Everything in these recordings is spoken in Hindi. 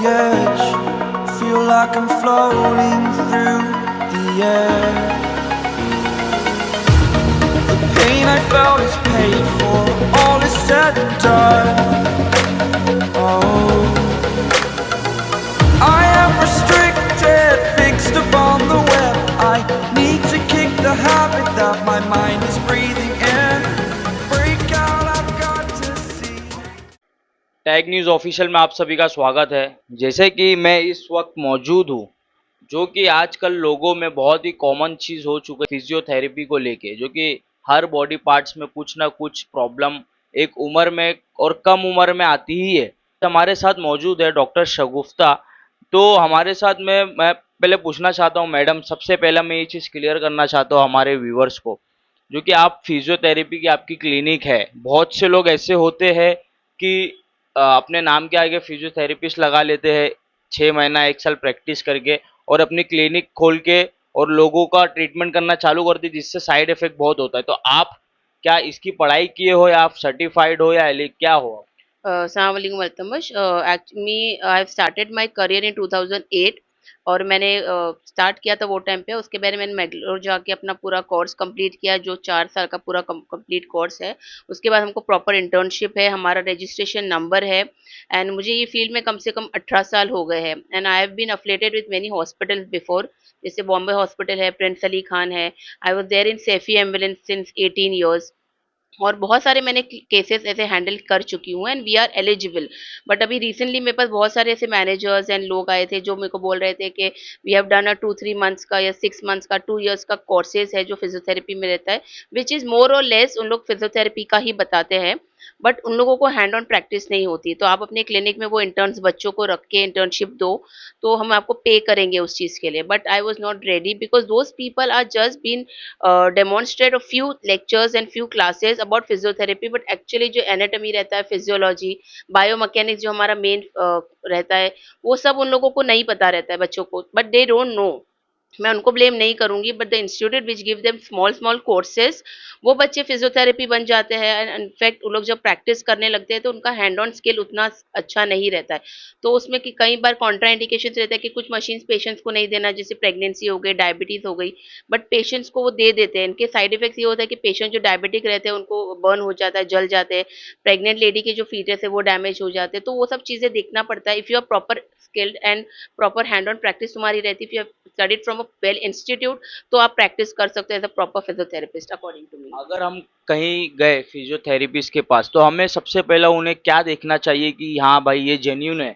edge, feel like I'm floating through the air. The pain I felt is paid for, all is said and done. Oh, I am restricted, fixed upon the web. I need to kick the habit that my mind is breathing in. Break out, I've got to see. Tag news official में आप सभी का स्वागत है। जैसे कि मैं इस वक्त मौजूद हूँ, जो कि आजकल लोगों में बहुत ही कॉमन चीज़ हो चुका है फिजियोथेरेपी को लेके, जो कि हर बॉडी पार्ट्स में कुछ ना कुछ प्रॉब्लम एक उम्र में और कम उम्र में आती ही है। हमारे साथ मौजूद है डॉक्टर शगुफ्ता। तो हमारे साथ में मैं पहले पूछना चाहता हूँ मैडम, सबसे पहले मैं ये चीज़ क्लियर करना चाहता हूँ हमारे व्यूवर्स को, जो कि आप फिजियोथेरेपी की आपकी क्लिनिक है। बहुत से लोग ऐसे होते हैं कि अपने नाम के आगे फिजियोथेरेपिस्ट लगा लेते हैं, 6 महीना 1 साल प्रैक्टिस करके और अपनी क्लिनिक खोल के और लोगों का ट्रीटमेंट करना चालू कर दी, जिससे साइड इफेक्ट बहुत होता है। तो आप क्या इसकी पढ़ाई किए हो, या आप सर्टिफाइड हो, या क्या हो आप? अस्सलामुअलैकुम Altamash. Actually I have started my career in 2008 और मैंने स्टार्ट किया था वो टाइम पे। उसके बाद मैंने मैंगलोर जाके अपना पूरा कोर्स कंप्लीट किया, जो 4 साल का पूरा कंप्लीट कोर्स है। उसके बाद हमको प्रॉपर इंटर्नशिप है, हमारा रजिस्ट्रेशन नंबर है एंड मुझे ये फील्ड में कम से कम 18 साल हो गए हैं and I have been affiliated with many hospitals before, जैसे बॉम्बे हॉस्पिटल है, प्रिंस अली खान है। I was there in Saifi ambulance since 18 years और बहुत सारे मैंने केसेस ऐसे हैंडल कर चुकी हूँ and we are eligible. But अभी रिसेंटली मेरे पास बहुत सारे ऐसे मैनेजर्स एंड लोग आए थे जो मेरे को बोल रहे थे कि we have done a 2-3 months का या 6 मंथ्स का 2 इयर्स का कोर्सेज है जो फिजियोथेरेपी में रहता है, विच इज़ मोर और लेस उन लोग फिजियोथेरेपी का ही बताते हैं, बट उन लोगों को हैंड ऑन प्रैक्टिस नहीं होती। तो आप अपने क्लिनिक में वो इंटर्न्स बच्चों को रख के इंटर्नशिप दो तो हम आपको पे करेंगे उस चीज़ के लिए। But I was not ready because those people are just been demonstrate a few lectures and few classes about physiotherapy, but actually जो एनाटॉमी रहता है, फिजियोलॉजी, बायोमैकेनिक्स जो हमारा मेन रहता है, वो सब उन लोगों को नहीं पता रहता है बच्चों को, बट दे डोंट नो। मैं उनको ब्लेम नहीं करूंगी, but the institute which give them small small courses, वो बच्चे फिजियोथेरेपी बन जाते हैं एंड इनफैक्ट उन लोग जब प्रैक्टिस करने लगते हैं तो उनका हैंड ऑन स्किल उतना अच्छा नहीं रहता है। तो उसमें कि कई बार कॉन्ट्रा इंडिकेशन रहता है कि कुछ मशीन्स पेशेंट्स को नहीं देना, जैसे प्रेगनेंसी हो गई, डायबिटीज हो गई, बट पेशेंट्स को वो दे देते हैं। इनके साइड इफेक्ट्स ये होता है कि पेशेंट जो डायबिटिक रहते हैं उनको बर्न हो जाता है, जल जाते हैं, प्रेग्नेंट लेडी के जो फीटस है वो डैमेज हो जाते हैं। तो वो सब चीज़ें देखना पड़ता है। If you are proper skilled and proper hand on practice तुम्हारी रहती है, if you have studied from a well institute, तो आप प्रैक्टिस कर सकते हो as a proper physiotherapist according to me. अगर हम कहीं गए फिजियोथेरेपिस्ट के पास, तो हमें सबसे पहला उन्हें क्या देखना चाहिए कि हाँ भाई ये जेन्यून है?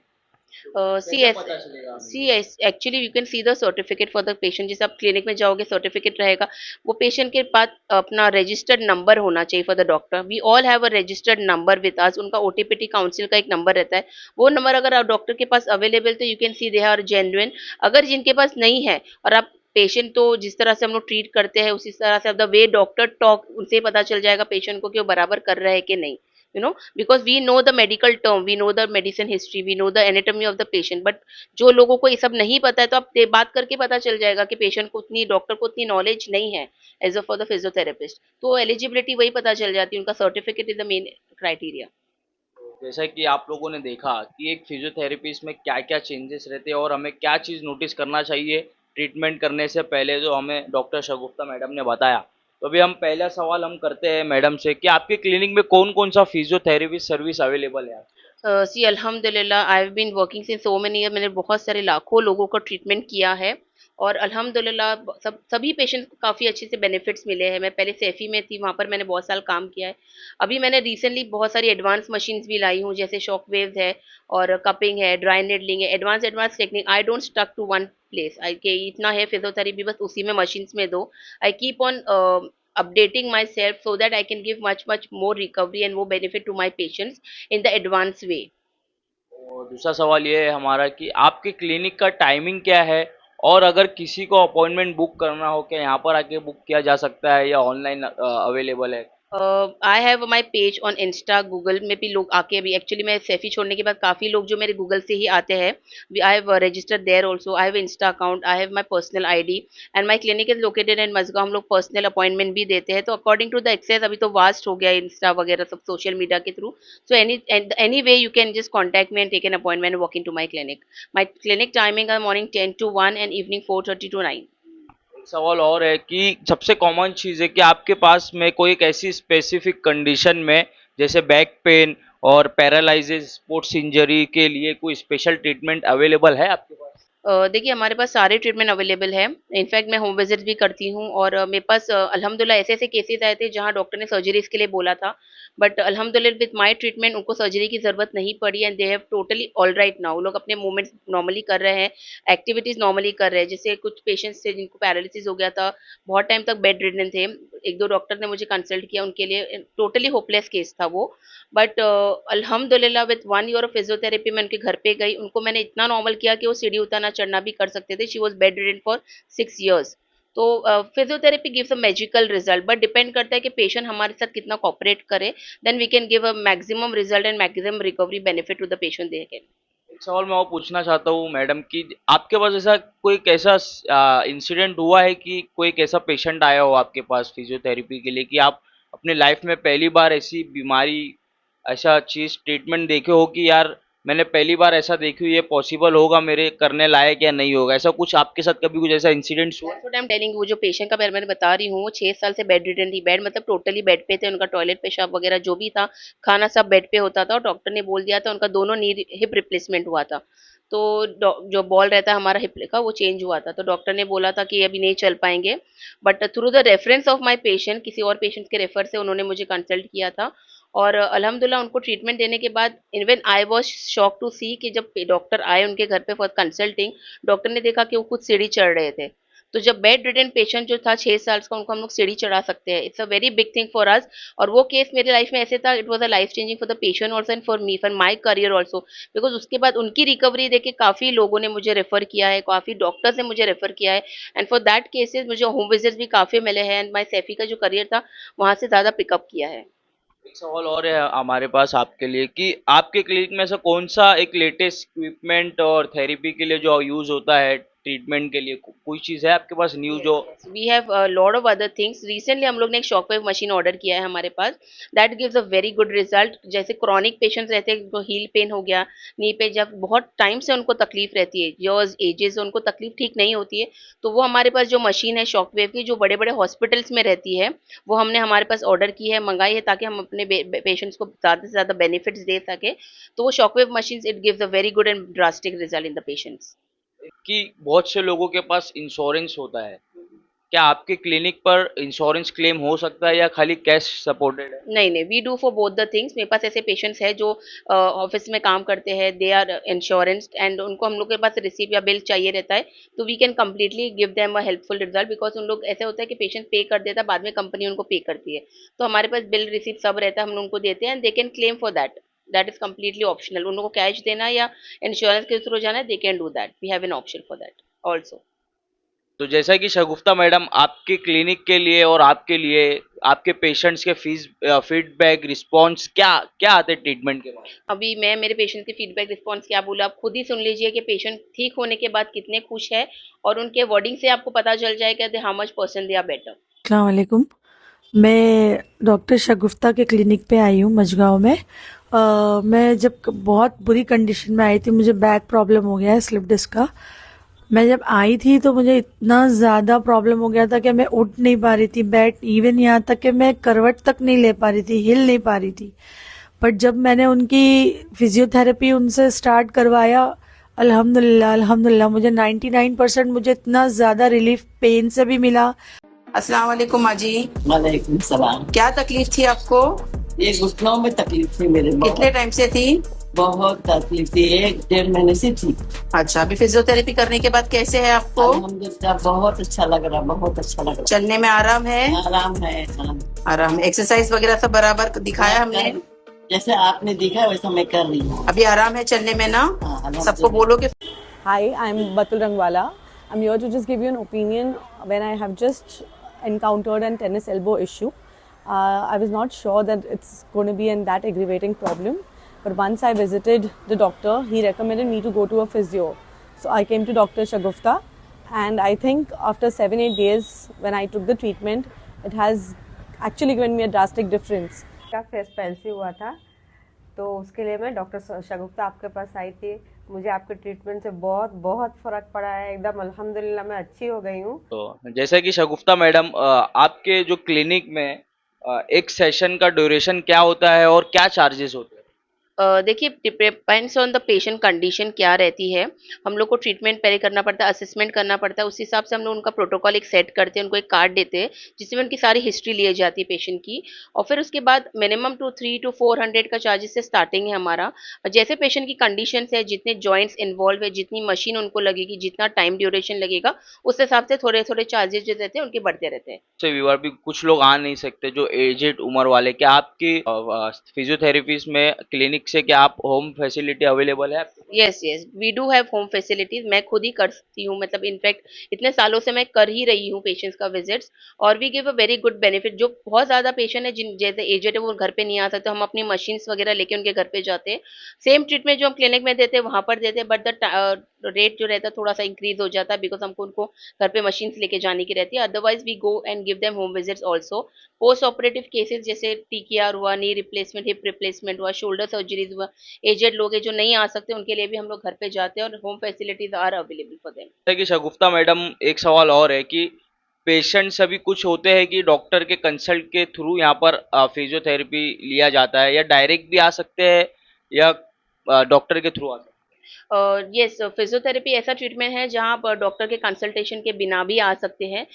सी कैसे एस पता चलेगा सी हमें? S actually you can see the certificate for the patient. जैसे आप क्लिनिक में जाओगे, सर्टिफिकेट रहेगा, वो पेशेंट के पास अपना रजिस्टर्ड नंबर होना चाहिए for the doctor. We all have a registered number with us. उनका ओटीपीटी काउंसिल का एक नंबर रहता है, वो नंबर अगर आप डॉक्टर के पास अवेलेबल, तो you can see they are genuine. अगर जिनके पास नहीं है और आप पेशेंट, तो जिस तरह से हम लोग ट्रीट करते हैं उसी तरह से द वे डॉक्टर टॉक, उनसे पता चल जाएगा पेशेंट को कि वो बराबर कर रहा है कि नहीं, you know, because we know the medical term, we know the medicine history, we know the anatomy of the patient, but जो लोगों को ये सब नहीं पता है, तो आप बात करके पता चल जाएगा कि पेशेंट को उतनी, डॉक्टर को उतनी नॉलेज नहीं है as a for the physiotherapist. तो एलिजिबिलिटी वही पता चल जाती है, उनका certificate is the main criteria. जैसा कि आप लोगों ने देखा कि एक फिजियोथेरेपिस्ट में क्या-क्या चेंजेस रहते हैं और हमें क्या चीज़ नोटिस करना चाहिए ट्रीटमेंट करने से पहले, जो हमें डॉक्टर शगुफ्ता मैडम ने बताया। तो अभी हम पहला सवाल हम करते हैं मैडम से कि आपके क्लिनिक में कौन-कौन सा फिजियोथेरेपी सर्विस अवेलेबल है? सी अल्हम्दुलिल्लाह, I have been working since so many year. मैंने बहुत सारे लाखों लोगों का ट्रीटमेंट किया है और अल्हम्दुलिल्लाह सभी पेशेंट्स को काफ़ी अच्छे से बेनिफिट्स मिले हैं। मैं पहले सैफी में थी, वहाँ पर मैंने बहुत साल काम किया है। अभी मैंने रिसेंटली बहुत सारी एडवांस मशीन्स भी लाई हूँ, जैसे शॉक वेव्स है और कपिंग है, ड्राई नेडलिंग है, advance advance technique. I don't stuck to one place, I के इतना है फिजियोथेरेपी, बस उसी में मशीन्स में दो। I keep on updating myself so that I can give much more recovery and more benefit to my patients in the advanced way. और दूसरा सवाल ये है हमारा कि आपके क्लिनिक का टाइमिंग क्या है? और अगर किसी को अपॉइंटमेंट बुक करना हो, क्या यहाँ पर आके बुक किया जा सकता है या ऑनलाइन अवेलेबल है? आई have my page on Insta, Google में भी लोग आके अभी एक्चुअली मैं सेफी छोड़ने के बाद काफ़ी लोग जो मेरे गूगल से ही आते हैं, I have registered there also, I have insta account, I have my personal ID and my clinic is located in Mazgaon. हम लोग पर्सनल अपॉइंटमेंट भी देते हैं, तो अकॉर्डिंग टू द एक्सेस अभी तो वास्ट हो गया इंस्टा वगैरह सब सोशल मीडिया के through. So any way you can just contact me and take an appointment walk in to my clinic. My clinic timing are morning 10 to 1 and evening 4:30 to 9। एक सवाल और है कि सबसे कॉमन चीज़ है कि आपके पास में कोई एक ऐसी स्पेसिफिक कंडीशन में जैसे बैक पेन और पैरालिसिस, स्पोर्ट्स इंजरी के लिए कोई स्पेशल ट्रीटमेंट अवेलेबल है आपके पास? देखिए हमारे पास सारे ट्रीटमेंट अवेलेबल है। इनफैक्ट मैं होम विजिट भी करती हूँ और मेरे पास अल्हम्दुलिल्लाह ऐसे-ऐसे केसेस आए थे जहाँ डॉक्टर ने सर्जरीज़ के लिए बोला था। बट अल्हम्दुलिल्लाह विथ माय ट्रीटमेंट उनको सर्जरी की ज़रूरत नहीं पड़ी and they have totally alright now. वो लोग अपने मूवमेंट्स नॉर्मली कर रहे हैं, एक्टिविटीज़ नॉर्मली कर रहे हैं। जैसे कुछ पेशेंट्स थे जिनको पैरालिसिस हो गया था, बहुत टाइम तक बेड रिडन थे। 1-2 डॉक्टर ने मुझे कंसल्ट किया उनके लिए, टोटली होपलेस केस था वो। बट अल्हम्दुलिल्लाह विथ 1 ईयर ऑफ फिजियोथेरेपी मैं उनके घर पे गई, उनको मैंने इतना नॉर्मल किया कि वो सीढ़ी उतरना चढ़ना भी कर सकते थे। She was bedridden for 6 years. तो physiotherapy gives a magical result, but depend करता है कि पेशेंट हमारे साथ कितना कोऑपरेट करे, then we can give a maximum result and maximum recovery benefit to the patient they can. एक सवाल मैं और पूछना चाहता हूँ मैडम कि आपके पास ऐसा कोई एक ऐसा इंसिडेंट हुआ है कि कोई एक ऐसा पेशेंट आया हो आपके पास फिजियोथेरेपी के लिए कि आप अपने लाइफ में पहली बार ऐसी बीमारी, ऐसा चीज़ ट्रीटमेंट देखे हो कि यार मैंने पहली बार ऐसा देखी हुई, ये पॉसिबल होगा मेरे करने लायक या नहीं होगा? ऐसा कुछ आपके साथ कभी कुछ ऐसा इंसिडेंट्स हुआ? That's what I am telling. वो जो पेशेंट का मैंने बता रही हूँ, वो 6 साल से बेड रिडन थी। बेड मतलब टोटली बेड पे थे, उनका टॉयलेट पेशाब वगैरह जो भी था, खाना सब बेड पे होता था और डॉक्टर ने बोल दिया था उनका दोनों नी हिप रिप्लेसमेंट हुआ था। तो जो बॉल रहता है हमारा हिप का वो चेंज हुआ था, तो डॉक्टर ने बोला था कि अभी नहीं चल पाएंगे। But through the reference of my patient, किसी और पेशेंट के रेफर से उन्होंने मुझे कंसल्ट किया था और अल्हम्दुलिल्लाह उनको ट्रीटमेंट देने के बाद even I was shock to see कि जब डॉक्टर आए उनके घर पे फॉर कंसल्टिंग, डॉक्टर ने देखा कि वो खुद सीढ़ी चढ़ रहे थे। तो जब बेड रिडन पेशेंट जो था 6 साल का, उनको हम लोग सीढ़ी चढ़ा सकते हैं, it's a very big thing for us. और वो केस मेरे लाइफ में ऐसे था, it was a life changing for the patient also and for me, for my career also. Because उसके बाद उनकी रिकवरी देख के काफ़ी लोगों ने मुझे रेफर किया है, काफ़ी डॉक्टर्स ने मुझे रेफर किया है एंड फॉर दैट केसेस मुझे होम विजिट्स भी काफ़ी मिले हैं एंड माई सेफी का जो करियर था वहाँ से ज़्यादा पिकअप किया है। एक सवाल और है हमारे पास आपके लिए कि आपके क्लिनिक में ऐसा कौन सा एक लेटेस्ट इक्विपमेंट और थेरेपी के लिए जो यूज होता है ट्रीटमेंट के लिए, कोई चीज़ है आपके पास न्यू जो? We have lot of other things. Recently हम लोग ने एक शॉकवेव मशीन ऑर्डर किया है हमारे पास, that gives a very good result. जैसे क्रॉनिक पेशेंट्स रहते हैं, जो हील पेन हो गया, नी पे जब बहुत टाइम से उनको तकलीफ रहती है, ईयर्स एजेस उनको तकलीफ ठीक नहीं होती है, तो वो हमारे पास जो मशीन है शॉकवेव की, जो बड़े बड़े हॉस्पिटल्स में रहती है, वो हमने हमारे पास ऑर्डर की है, मंगाई है, ताकि हम अपने पेशेंट्स को ज़्यादा से ज़्यादा बेनिफिट्स दे सके। तो वो shockwave machine it gives a very good and drastic result in the patients. कि बहुत से लोगों के पास इंश्योरेंस होता है, क्या आपके क्लिनिक पर इंश्योरेंस क्लेम हो सकता है या खाली कैश सपोर्टेड है? नहीं, नहीं, we do for both the things. मेरे पास ऐसे पेशेंट्स हैं जो ऑफिस में काम करते हैं, दे आर इंश्योरेंस्ड एंड उनको हम लोग के पास रिसीप्ट या बिल चाहिए रहता है, तो we can completely give them a helpful result. Because उन लोग ऐसा होता है कि पेशेंट पे कर देता है, बाद में कंपनी उनको पे करती है। तो हमारे पास बिल रिसीप्ट सब रहता है, हम लोग उनको देते हैं and they can claim for that. That is completely optional. उन लोगों को कैश देना या इंश्योरेंस के थ्रू जाना है, they can do that. We have an option for that also. तो जैसा कि शगुफ्ता मैडम आपके क्लिनिक के लिए और आपके लिए आपके पेशेंट्स के फीडबैक रिस्पॉन्स क्या क्या आते हैं ट्रीटमेंट के बाद? अभी मैं मेरे पेशेंट के फीडबैक रिस्पॉन्स क्या बोला, आप खुद ही सुन लीजिए कि पेशेंट ठीक होने के बाद कितने खुश है और उनके वर्डिंग से आपको पता चल जाएगा कि how much percent they are better. अस्सलाम वालेकुम। मैं डॉक्टर शगुफ्ता के क्लिनिक पे आई हूँ मजगांव में। मैं जब बहुत बुरी कंडीशन में आई थी, मुझे बैक प्रॉब्लम हो गया है, स्लिप डिस्क का। मैं जब आई थी तो मुझे इतना ज़्यादा प्रॉब्लम हो गया था कि मैं उठ नहीं पा रही थी, बैठ इवन यहाँ तक कि मैं करवट तक नहीं ले पा रही थी, हिल नहीं पा रही थी। बट जब मैंने उनकी फिजियोथेरेपी उनसे स्टार्ट करवाया, अल्हम्दुलिल्लाह अल्हम्दुलिल्लाह मुझे 99% मुझे इतना ज़्यादा रिलीफ पेन से भी मिला। अस्सलाम वालेकुम माँ जी। वालेकुम सलाम। क्या तकलीफ थी आपको? ये घुटनों में तकलीफ थी मेरे, कितने टाइम से थी? बहुत तकलीफ थी, 1-1.5 महीने से थी। अच्छा, अभी फिजियोथेरेपी करने के बाद कैसे है आपको? अल्हम्दुलिल्लाह बहुत अच्छा लग रहा, बहुत अच्छा लग रहा। चलने में आराम है? आराम है, आराम। आराम है। एक्सरसाइज वगैरह सब बराबर दिखाया हमने? जैसे आपने दिखा वैसा मैं कर रही हूँ। अभी आराम है चलने में ना? हाँ, सबको बोलो कि Hi, I'm Batul Rangwala. I'm here to just give you an opinion when I have just encountered a tennis elbow issue. I was not sure that it's going to be an that aggravating problem. But once I visited the doctor, he recommended me to go to a physio. So I came to Dr. Shagufta, and I think after 7-8 days when I took the treatment, it has actually given me a drastic difference. का फेस पेंसी हुआ था, तो उसके लिए मैं डॉक्टर शगुफ्ता आपके पास आई थी। मुझे आपके ट्रीटमेंट से बहुत बहुत फर्क पड़ा है, एकदम अल्हम्दुलिल्लाह मैं अच्छी हो गई हूँ। तो जैसा कि शगुफ्ता मैडम, आपके जो क्लिनिक में एक सेशन का ड्यूरेशन क्या होता है और क्या चार्जेस होते हैं? देखिए, depends on the patient condition क्या रहती है। हम लोग को ट्रीटमेंट पहले करना पड़ता है, असेसमेंट करना पड़ता है, उस हिसाब से हम लोग उनका प्रोटोकॉल एक सेट करते हैं, उनको एक कार्ड देते हैं जिसमें उनकी सारी हिस्ट्री ली जाती है पेशेंट की। और फिर उसके बाद मिनिमम 300 to 400 का चार्जेस से स्टार्टिंग है हमारा। और जैसे पेशेंट की कंडीशन है, जितने जॉइंट्स इन्वॉल्व है, जितनी मशीन उनको लगेगी, जितना टाइम ड्यूरेशन लगेगा, उस हिसाब से थोड़े थोड़े चार्जेस जो रहते हैं उनके बढ़ते रहते हैं। से व्यूअर भी कुछ लोग आ नहीं सकते, जो एजेड उम्र वाले, क्या आपकी फिजियोथेरेपीज में क्लिनिक से क्या आप होम फैसिलिटी अवेलेबल है? Yes yes, we do have home facilities. मैं खुद ही करती हूँ, मतलब इनफैक्ट इतने सालों से मैं कर ही रही हूँ पेशेंट्स का विजिट्स। और we give a very good benefit. जो बहुत ज़्यादा पेशेंट है, जिन जैसे एजेड है, वो घर पे नहीं आ सकते, हम अपनी मशीन्स वगैरह लेके उनके घर पे जाते हैं। सेम ट्रीटमेंट जो हम क्लिनिक में देते हैं वहाँ पर देते हैं, बट द रेट जो रहता है थोड़ा सा इंक्रीज हो जाता है, बिकॉज हमको उनको घर पे मशीन्स लेके जाने की रहती है। Otherwise we go and give them home visits also. Post operative cases जैसे टीकेआर हुआ, नी रिप्लेसमेंट, हिप रिप्लेसमेंट हुआ, शोल्डर सर्जरीज हुआ, एजेड लोग हैं जो नहीं आ सकते, उनके लिए भी हम लोग घर पे जाते हैं और home facilities are available for them. जैसा कि शगुफ्ता मैडम, एक सवाल और है कि पेशेंट्स अभी कुछ होते हैं कि डॉक्टर के कंसल्ट के थ्रू यहाँ पर फिजियोथेरेपी लिया जाता है, या डायरेक्ट भी आ सकते हैं, या डॉक्टर के थ्रू आ सकते हैं? यस, फिजियोथेरेपी ऐसा ट्रीटमेंट है जहाँ आप डॉक्टर के कंसल्टेशन के बिना भी आ सकते हैं।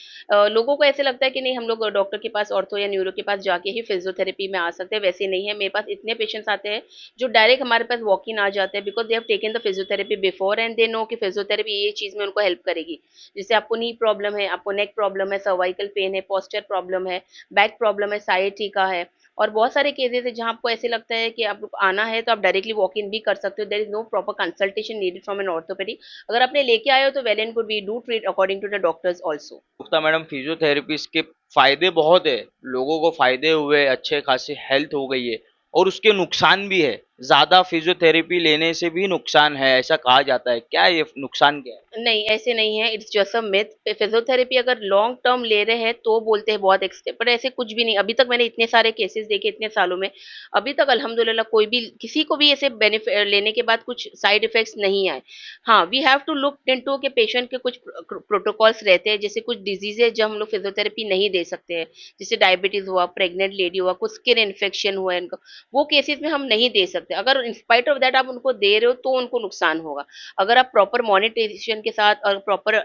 लोगों को ऐसे लगता है कि नहीं, हम लोग डॉक्टर के पास, ऑर्थो या न्यूरो के पास जाके ही फिजियोथेरेपी में आ सकते हैं। वैसे नहीं है, मेरे पास इतने पेशेंट्स आते हैं जो डायरेक्ट हमारे पास वॉक इन आ जाते हैं, because they have taken the physiotherapy before and they know कि फिजियोथेरेपी ये चीज़ में उनको हेल्प करेगी। जैसे आपको नी प्रॉब्लम है, आपको नेक प्रॉब्लम है, सर्वाइकल पेन है, पोस्चर प्रॉब्लम है, बैक प्रॉब्लम है, साइटिका है, और बहुत सारे केसेस है जहाँ आपको ऐसे लगता है कि आपको आना है तो आप डायरेक्टली वॉक इन भी कर सकते हो। There is no proper consultation needed from an orthopedic. अगर आपने लेके आए हो तो well and good, we do treat according to the doctors also. Gupta madam, physiotherapies के फायदे बहुत है, लोगों को फायदे हुए, अच्छे खासी हेल्थ हो गई है, और उसके नुकसान भी है। ज्यादा फिजियोथेरेपी लेने से भी नुकसान है, ऐसा कहा जाता है, क्या ये नुकसान क्या है? नहीं, ऐसे नहीं है, it's just a myth. Physiotherapy अगर लॉन्ग टर्म ले रहे हैं तो बोलते हैं बहुत एक्सटे, पर ऐसे कुछ भी नहीं। अभी तक मैंने इतने सारे केसेस देखे इतने सालों में, अभी तक अल्हम्दुलिल्लाह कोई भी किसी को भी ऐसे बेनिफिट लेने के बाद कुछ साइड इफेक्ट्स नहीं आए। हाँ, we have to look into के पेशेंट के कुछ प्रोटोकॉल्स रहते हैं, जैसे कुछ डिजीजेज जो हम लोग फिजियोथेरेपी नहीं दे सकते हैं, जैसे डायबिटीज हुआ, प्रेग्नेंट लेडी हुआ, कुछ स्किन इन्फेक्शन हुआ इनको, वो केसेस में हम नहीं दे सकते। अगर इन स्पाइट ऑफ दैट आप उनको दे रहे हो तो उनको नुकसान होगा। अगर आप प्रॉपर मॉनिटरेशन के साथ और प्रॉपर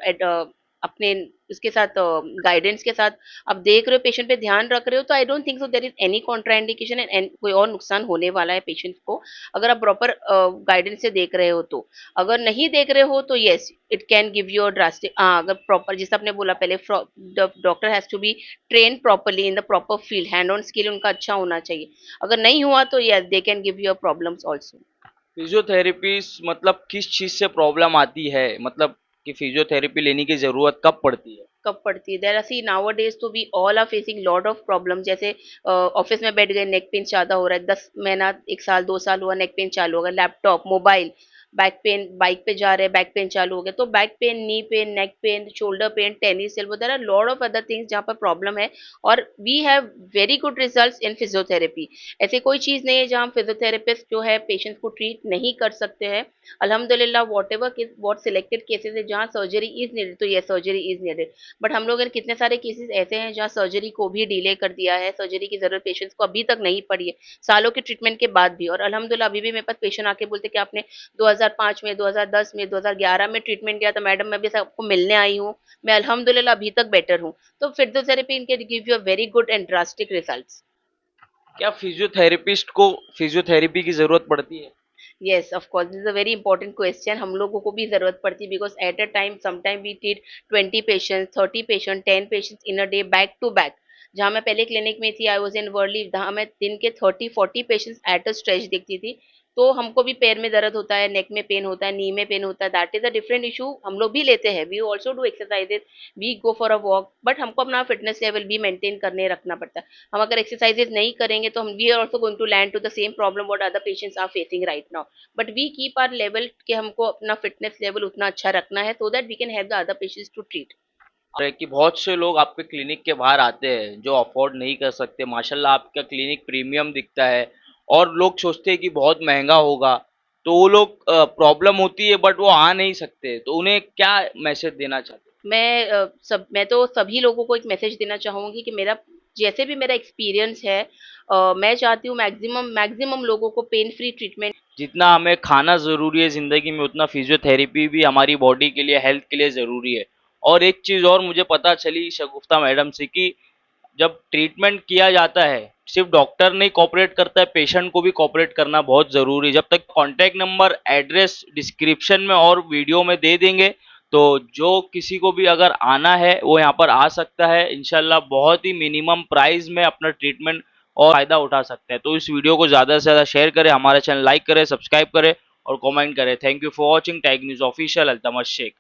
अपने इसके साथ गाइडेंस के साथ आप देख रहे हो, पेशेंट पे ध्यान रख रहे हो, तो I don't think so there is any contraindication and कोई और नुकसान होने वाला है पेशेंट को, अगर आप प्रॉपर गाइडेंस से देख रहे हो तो। अगर नहीं देख रहे हो तो yes, it can give you a drastic. हाँ, अगर प्रॉपर, जैसे आपने बोला पहले, doctor has to be train properly in the proper field, hand on skill उनका अच्छा होना चाहिए। अगर नहीं हुआ तो yes, they can give you a problems also. Physiotherapies मतलब किस चीज से प्रॉब्लम आती है, मतलब कि फिजियोथेरेपी लेने की जरूरत कब पड़ती है? कब पड़ती है? There are, see nowadays तो we all are facing lot of problem. जैसे ऑफिस में बैठ गए, नेक पेन ज्यादा हो रहा है, 10 महीना, 1 साल, 2 साल हुआ, नेक पेन चालू होगा, laptop, mobile, back pain, bike पे जा रहे हैं, बैक पेन चालू हो गया, तो back pain, knee pain, neck pain, shoulder pain, tennis elbow, there are lot of other things जहाँ पर प्रॉब्लम है। और we have very good results in physiotherapy. ऐसे कोई चीज़ नहीं है जहाँ हम फिजियोथेरेपिस्ट जो है पेशेंट्स को ट्रीट नहीं कर सकते हैं। अल्हम्दुलिल्लाह, what ever case, what selected cases है जहाँ सर्जरी इज नीडेड, तो ये सर्जरी इज नीडेड। बट हम लोग कितने सारे केसेस ऐसे हैं जहाँ सर्जरी को भी डिले कर दिया है, सर्जरी की जरूरत पेशेंट्स को अभी तक नहीं पड़ी है, सालों के ट्रीटमेंट के बाद भी। और अल्हम्दुलिल्लाह अभी भी मेरे पास पेशेंट आके बोलते कि आपने 2005 में, 2010 में, 2011 में ट्रीटमेंट किया था मैडम, मैं भी सबको मिलने आई हूँ, मैं अल्हम्दुलिल्लाह अभी तक बेटर हूँ। तो फिजियोथेरेपी इनके give you a very good and drastic results. क्या फिजियोथेरेपिस्ट को फिजियोथेरेपी की जरूरत पड़ती है? Yes, of course, this is a very important question. हम लोगों को भी जरूरत पड़ती है, because at a time, sometime we treat 20 patients, 30 patients, 10 patients in a day back to back. जहाँ मैं पहले क्लिनिक में थी, आई वॉज इन वर्ली, जहाँ मैं दिन के 30-40 पेशेंट्स एट अ स्ट्रेच देखती थी, तो हमको भी पैर में दर्द होता है, नेक में पेन होता है, नी में पेन होता है, that is a different issue. हम लोग भी लेते हैं, we also do exercises, we go for a walk, but हमको अपना फिटनेस लेवल भी मेंटेन करने रखना पड़ता है। हम अगर एक्सरसाइजेज नहीं करेंगे तो हम we are also going to land to the same problem what other patients are facing right now, but we keep our level कि हमको अपना फिटनेस लेवल उतना अच्छा रखना है so that we can help the other patients to treat. और है कि बहुत से लोग आपके क्लिनिक के बाहर आते हैं जो अफोर्ड नहीं कर सकते। माशाल्लाह आपका क्लिनिक प्रीमियम दिखता है और लोग सोचते हैं कि बहुत महंगा होगा, तो वो लोग प्रॉब्लम होती है बट वो आ नहीं सकते, तो उन्हें क्या मैसेज देना चाहते हैं? मैं तो सभी लोगों को एक मैसेज देना चाहूंगी कि मेरा जैसे भी मेरा एक्सपीरियंस है, मैं चाहती हूँ मैक्सिमम मैक्सिमम लोगों को पेन फ्री ट्रीटमेंट। जितना हमें खाना ज़रूरी है ज़िंदगी में, उतना फिजियोथेरेपी भी हमारी बॉडी के लिए, हेल्थ के लिए ज़रूरी है। और एक चीज़ और मुझे पता चली शगुफ्ता मैडम से कि जब ट्रीटमेंट किया जाता है, सिर्फ डॉक्टर नहीं कोऑपरेट करता है, पेशेंट को भी कोऑपरेट करना बहुत ज़रूरी है। जब तक कॉन्टैक्ट नंबर, एड्रेस डिस्क्रिप्शन में और वीडियो में दे देंगे, तो जो किसी को भी अगर आना है वो यहाँ पर आ सकता है। इंशाल्लाह बहुत ही मिनिमम प्राइस में अपना ट्रीटमेंट और फ़ायदा उठा सकते हैं। तो इस वीडियो को ज़्यादा से ज़्यादा शेयर करें, हमारा चैनल लाइक करें, सब्सक्राइब करें और कमेंट करें। Thank you for watching tag news official. Altamash Sheikh.